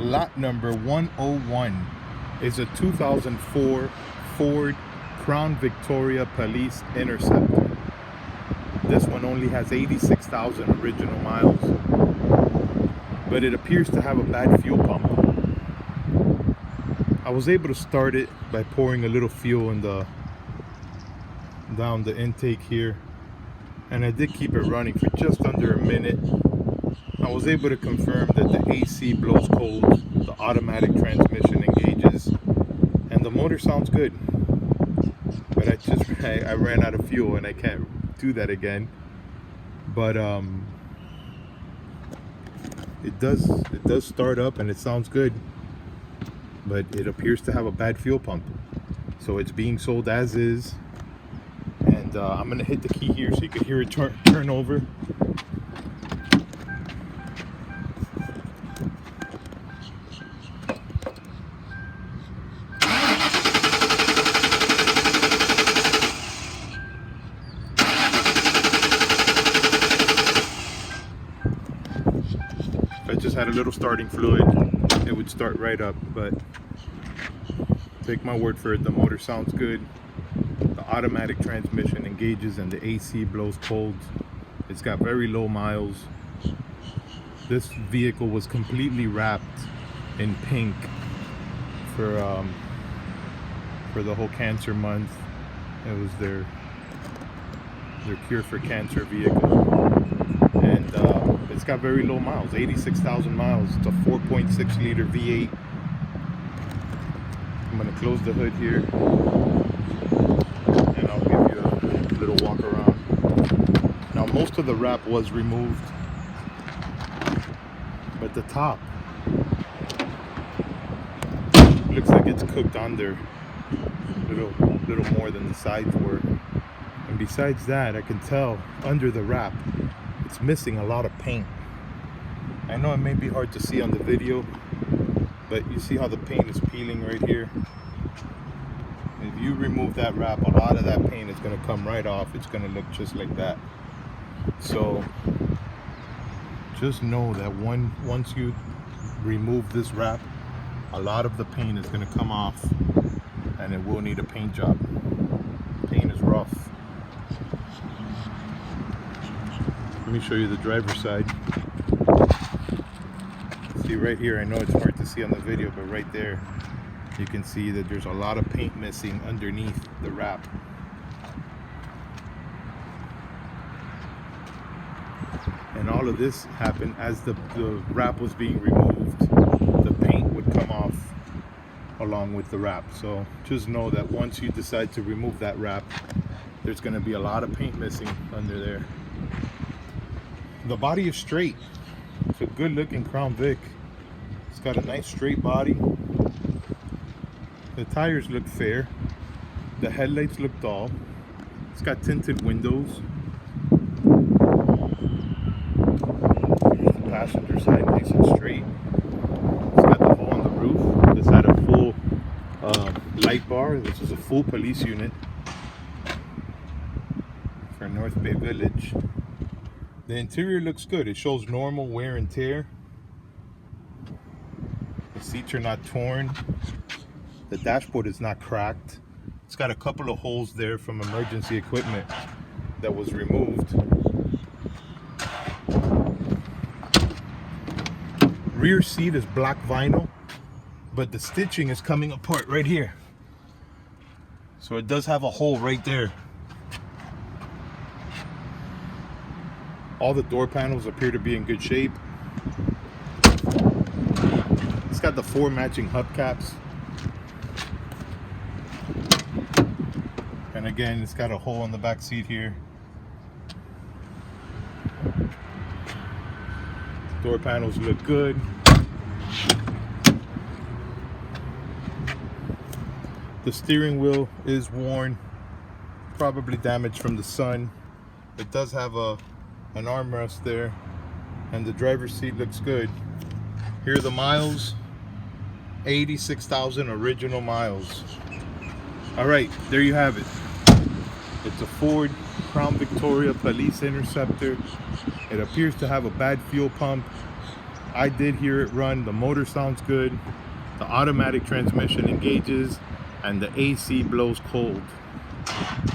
Lot number 101 is a 2004 Ford Crown Victoria Police Interceptor. This one only has 86,000 original miles, but it appears to have a bad fuel pump. I was able to start it by pouring a little fuel down the intake here, and I did keep it running for just under a minute. I was able to confirm that the AC blows cold, the automatic transmission engages, and the motor sounds good. But I ran out of fuel and I can't do that again. But it does start up and it sounds good, but it appears to have a bad fuel pump. So it's being sold as is, and I'm gonna hit the key here so you can hear it turn over. If I just had a little starting fluid, it would start right up, but take my word for it, the motor sounds good. The automatic transmission engages and the AC blows cold. It's got very low miles. This vehicle was completely wrapped in pink for the whole cancer month. It was their cure for cancer vehicle, and it's got very low miles, 86,000 miles. It's a 4.6 liter V8. I'm gonna close the hood here and I'll give you a little walk around. Now, most of the wrap was removed, but the top looks like it's cooked under a little more than the sides were. And besides that, I can tell under the wrap it's missing a lot of paint. I know it may be hard to see on the video, but you see how the paint is peeling right here? If you remove that wrap, a lot of that paint is going to come right off. It's going to look just like that. So just know that once you remove this wrap, a lot of the paint is going to come off and it will need a paint job. Paint is rough. Let me show you the driver's side. See right here, I know it's hard to see on the video, but right there you can see that there's a lot of paint missing underneath the wrap. And all of this happened as the wrap was being removed. The paint would come off along with the wrap. So just know that once you decide to remove that wrap, there's going to be a lot of paint missing under there. The body is straight. It's a good looking Crown Vic. It's got a nice straight body. The tires look fair. The headlights look dull. It's got tinted windows. Here's the passenger side, nice and straight. It's got the hole on the roof. This had a full light bar. This is a full police unit for North Bay Village. The interior looks good. It shows normal wear and tear. The seats are not torn. The dashboard is not cracked. It's got a couple of holes there from emergency equipment that was removed. Rear seat is black vinyl, but the stitching is coming apart right here. So it does have a hole right there. All the door panels appear to be in good shape. It's got the 4 matching hubcaps. And again, it's got a hole in the back seat here. Door panels look good. The steering wheel is worn, probably damaged from the sun. It does have an armrest there, and the driver's seat looks good. Here are the miles, 86,000 original miles. All right, there you have it. It's a Ford Crown Victoria Police Interceptor. It appears to have a bad fuel pump. I did hear it run. The motor sounds good. The automatic transmission engages and the AC blows cold.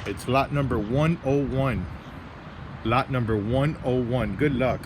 It's lot number 101. Lot number 101. Good luck.